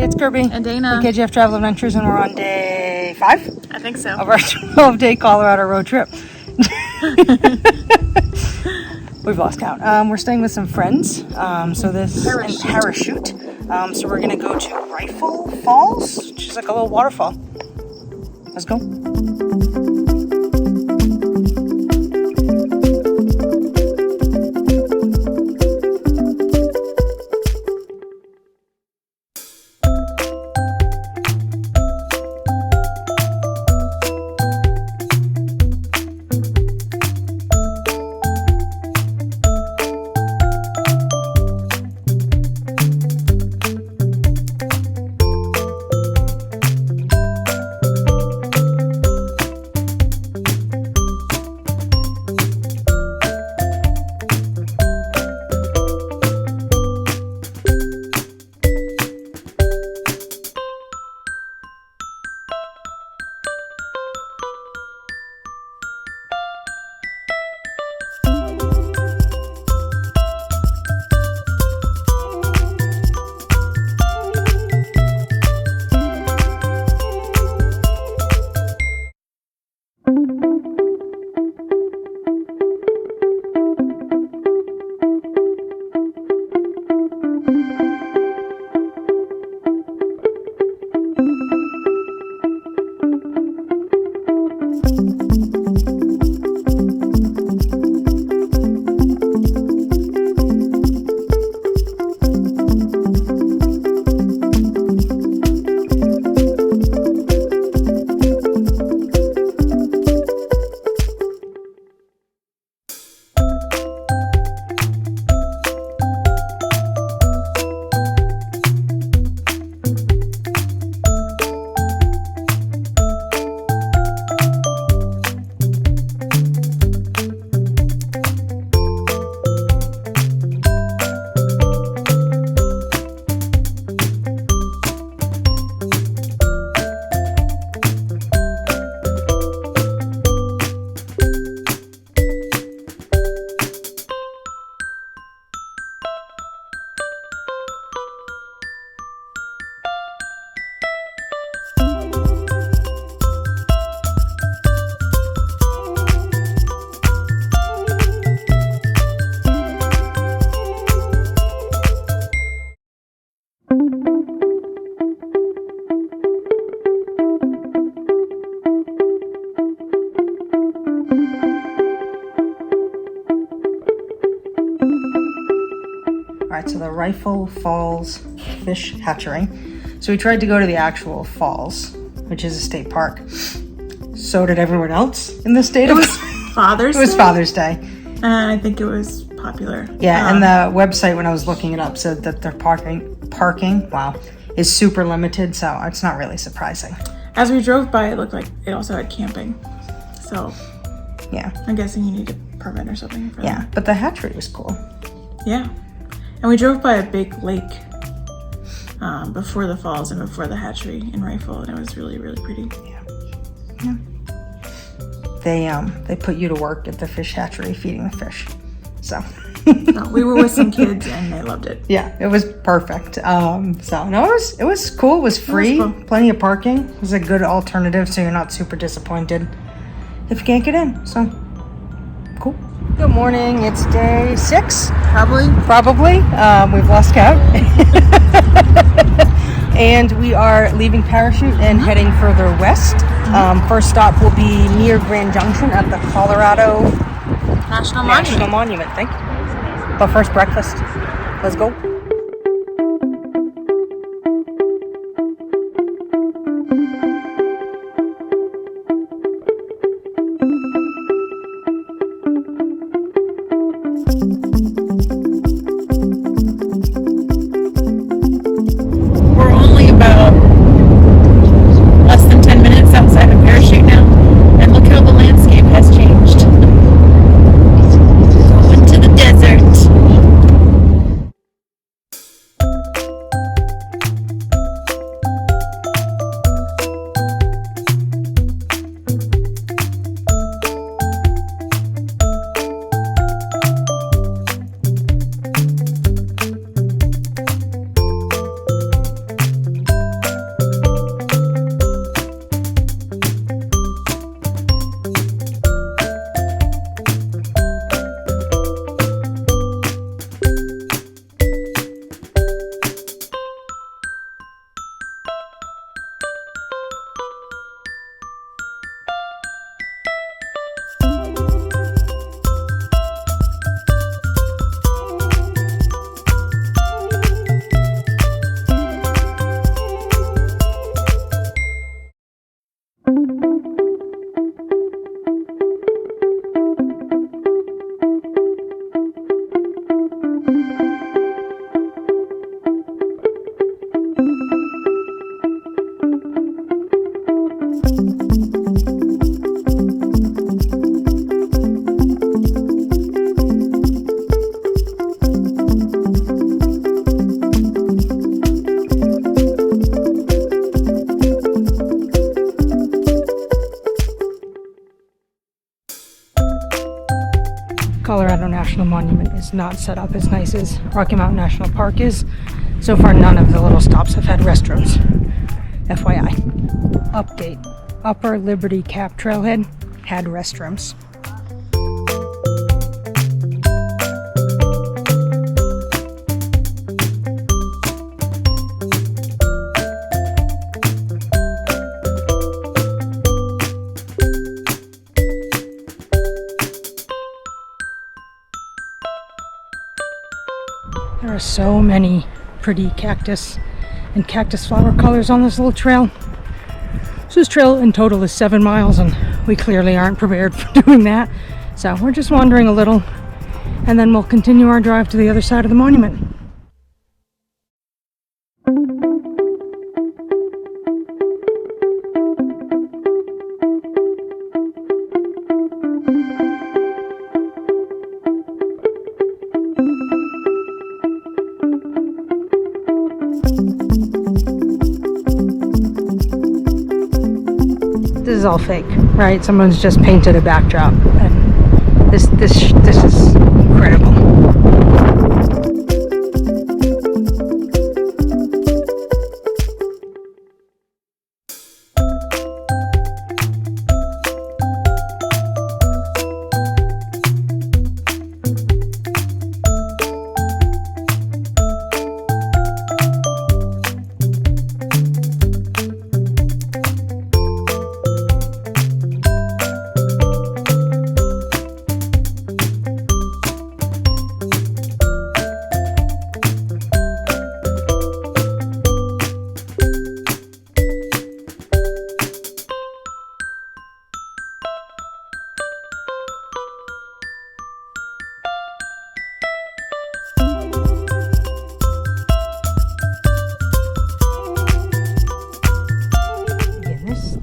it's Kirby. And Dana. KJF-TravelAdventures, and we're on day 5? I think so. Of our 12-day Colorado road trip. We've lost count. We're staying with some friends. So this is Parachute. So we're going to go to Rifle Falls, which is like a little waterfall. Let's go. Alright, so the Rifle Falls Fish Hatchery. So we tried to go to the actual falls, which is a state park. So did everyone else in the state. It was Father's Day? It was Father's Day. And I think it was popular. Yeah, and the website, when I was looking it up, said that their parking, is super limited, so it's not really surprising. As we drove by, it looked like it also had camping. So, yeah. I'm guessing you need a permit or something for that. But the hatchery was cool. Yeah. And we drove by a big lake before the falls and before the hatchery in Rifle, and it was really, really pretty. Yeah. They put you to work at the fish hatchery feeding the fish. So No, we were with some kids and they loved it. Yeah, it was perfect. So no, it was cool. It was free. It was cool. Plenty of parking. It was a good alternative, so you're not super disappointed if you can't get in. So cool. Good morning. It's day 6. Probably. We've lost count. And we are leaving Parachute and heading further west. First stop will be near Grand Junction at the Colorado National Monument. Thank you. But first, breakfast. Let's go. National Monument is not set up as nice as Rocky Mountain National Park is. So far, none of the little stops have had restrooms. FYI. Update. Upper Liberty Cap Trailhead had restrooms. There are so many pretty cactus and cactus flower colors on this little trail. So this trail in total is 7 miles, and we clearly aren't prepared for doing that. So we're just wandering a little, and then we'll continue our drive to the other side of the monument. This is all fake, right? Someone's just painted a backdrop, and this is incredible.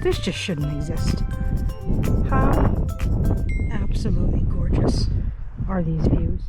This just shouldn't exist. How absolutely gorgeous are these views?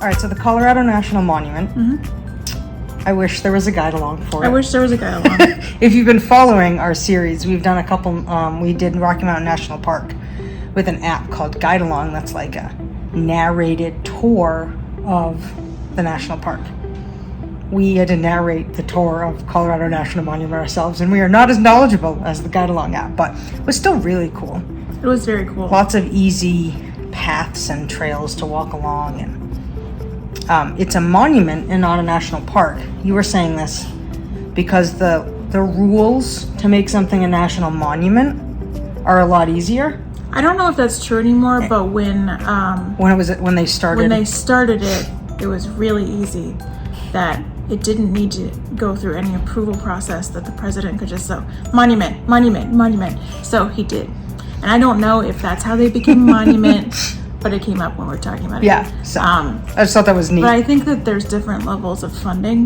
All right, so the Colorado National Monument. I wish there was a guide along for it. I wish there was a guide along. If you've been following our series, we've done a couple, we did Rocky Mountain National Park with an app called Guide Along that's like a narrated tour of the national park. We had to narrate the tour of Colorado National Monument ourselves, and we are not as knowledgeable as the Guide Along app, but it was still really cool. It was very cool. Lots of easy paths and trails to walk along, and it's a monument and not a national park. You were saying this because the rules to make something a national monument are a lot easier. I don't know if that's true anymore, but when they started it was really easy that it didn't need to go through any approval process, that the president could just say monument, monument, monument. So he did. And I don't know if that's how they became a monument, but it came up when we were talking about it. Yeah, so I just thought that was neat. But I think that there's different levels of funding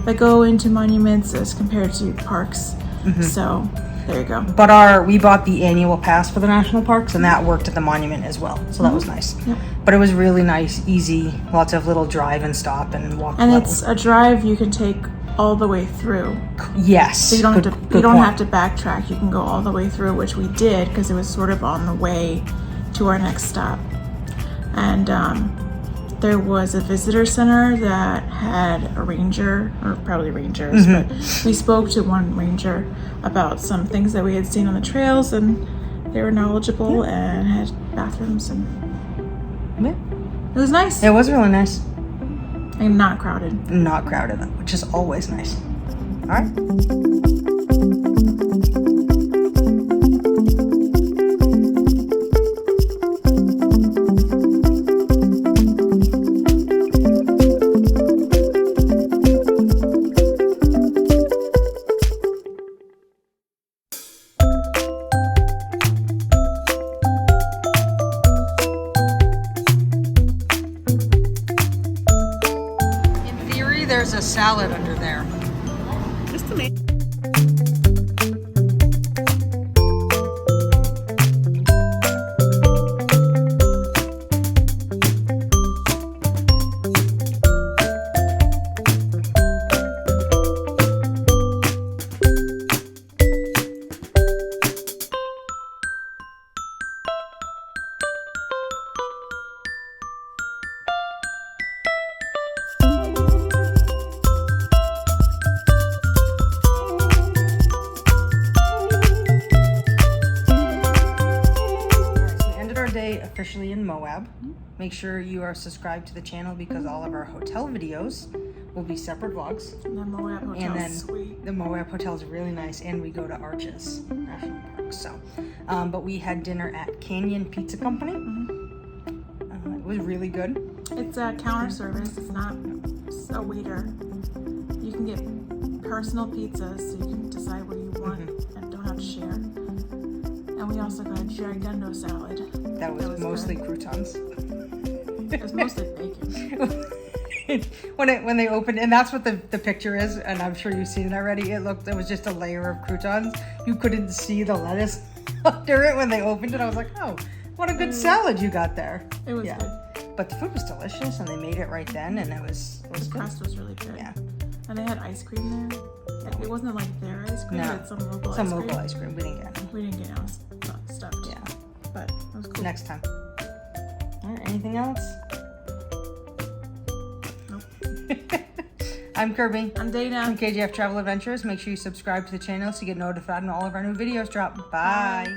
that go into monuments as compared to parks. So there you go. But we bought the annual pass for the national parks, and that worked at the monument as well. So that was nice. Yep. But it was really nice, easy, lots of little drive and stop and walk. And it's a drive you can take all the way through. Yes. So you don't have to backtrack. You can go all the way through, which we did because it was sort of on the way to our next stop. And there was a visitor center that had a ranger, or probably rangers, but we spoke to one ranger about some things that we had seen on the trails, and they were knowledgeable and had bathrooms, and it was nice. It was really nice. And not crowded. Not crowded, which is always nice. All right. There's a salad under there. Just to make. Officially in Moab. Make sure you are subscribed to the channel because all of our hotel videos will be separate vlogs. And the Moab Hotel and then is sweet. The Moab Hotel is really nice, and we go to Arches National Park. So, but we had dinner at Canyon Pizza Company. It was really good. It's a counter service. It's not a waiter. You can get personal pizzas, so you can decide what you want and don't have to share. And we also got a giragondo salad. That was mostly good. croutons. It was mostly bacon. when they opened, and that's what the picture is, and I'm sure you've seen it already. It was just a layer of croutons. You couldn't see the lettuce under it when they opened it. I was like, oh, what a good salad you got there. It was good. But the food was delicious, and they made it right then, and it was the crust was really good. Yeah. And they had ice cream there. It wasn't like their ice cream, No. but some local ice cream. Some local ice cream. We didn't get any. We didn't get any stuffed. Yeah. But it was cool. Next time. All right, anything else? Nope. I'm Kirby. I'm Dana. From KJF-TravelAdventures. Make sure you subscribe to the channel so you get notified when all of our new videos drop. Bye.